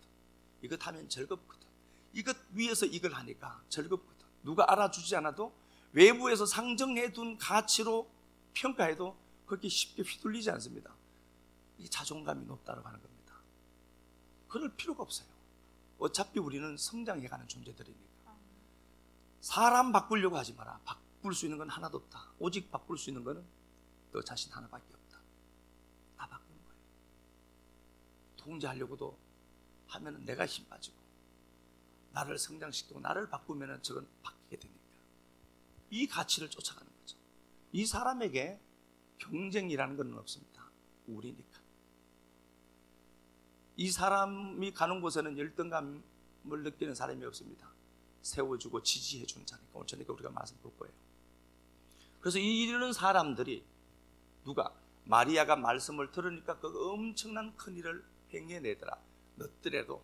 Speaker 2: 이것 하면 즐겁거든. 이것 위에서 이걸 하니까 즐겁거든. 누가 알아주지 않아도 외부에서 상정해 둔 가치로 평가해도 그렇게 쉽게 휘둘리지 않습니다. 이 자존감이 높다고 하는 겁니다. 그럴 필요가 없어요. 어차피 우리는 성장해가는 존재들이니까. 사람 바꾸려고 하지 마라. 바꿀 수 있는 건 하나도 없다. 오직 바꿀 수 있는 거는 너 자신 하나밖에 없다. 다 바꾸는 거예요. 통제하려고도 하면은 내가 힘 빠지고, 나를 성장시키고 나를 바꾸면은 저건 바뀌게 되니까. 이 가치를 쫓아가는 거죠. 이 사람에게 경쟁이라는 건 없습니다. 우리니까. 이 사람이 가는 곳에는 열등감을 느끼는 사람이 없습니다. 세워주고 지지해주는 자니까. 오늘 저녁에 우리가 말씀 볼 거예요. 그래서 이런 사람들이 누가? 마리아가 말씀을 들으니까 그 엄청난 큰 일을 행해내더라. 너더라도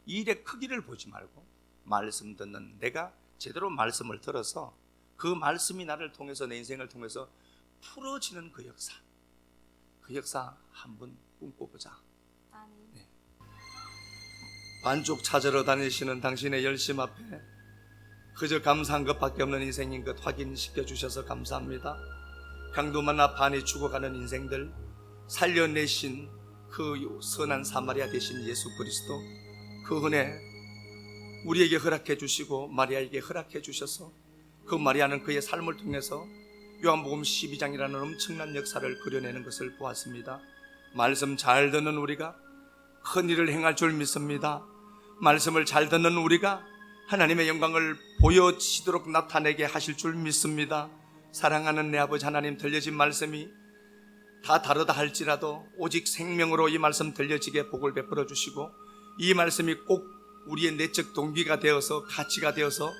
Speaker 2: 일의 크기를 보지 말고 말씀 듣는 내가 제대로 말씀을 들어서 그 말씀이 나를 통해서 내 인생을 통해서 풀어지는 그 역사 한번 꿈꿔보자. 네. 반쪽 찾으러 다니시는 당신의 열심 앞에 그저 감사한 것밖에 없는 인생인 것 확인시켜 주셔서 감사합니다. 강도 만나 반이 죽어가는 인생들 살려내신 그 선한 사마리아 되신 예수 그리스도, 그 은혜 우리에게 허락해 주시고 마리아에게 허락해 주셔서 그 마리아는 그의 삶을 통해서 요한복음 12장이라는 엄청난 역사를 그려내는 것을 보았습니다. 말씀 잘 듣는 우리가 큰 일을 행할 줄 믿습니다. 말씀을 잘 듣는 우리가 하나님의 영광을 보여지도록 나타내게 하실 줄 믿습니다. 사랑하는 내 아버지 하나님, 들려진 말씀이 다 다르다 할지라도 오직 생명으로 이 말씀 들려지게 복을 베풀어 주시고, 이 말씀이 꼭 우리의 내적 동기가 되어서 가치가 되어서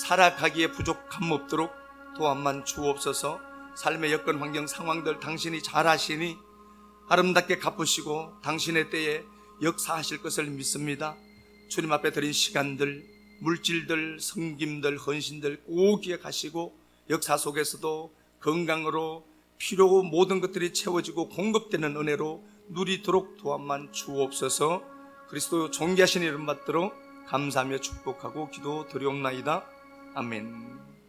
Speaker 2: 살아가기에 부족함 없도록 도함만 주옵소서. 삶의 여건 환경 상황들 당신이 잘 아시니 아름답게 갚으시고 당신의 때에 역사하실 것을 믿습니다. 주님 앞에 드린 시간들, 물질들, 섬김들, 헌신들 꼭 기억하시고 역사 속에서도 건강으로 필요고 모든 것들이 채워지고 공급되는 은혜로 누리도록 도함만 주옵소서. 그리스도 존귀하신 이름 받들어 감사하며 축복하고 기도 드리옵나이다. 아멘.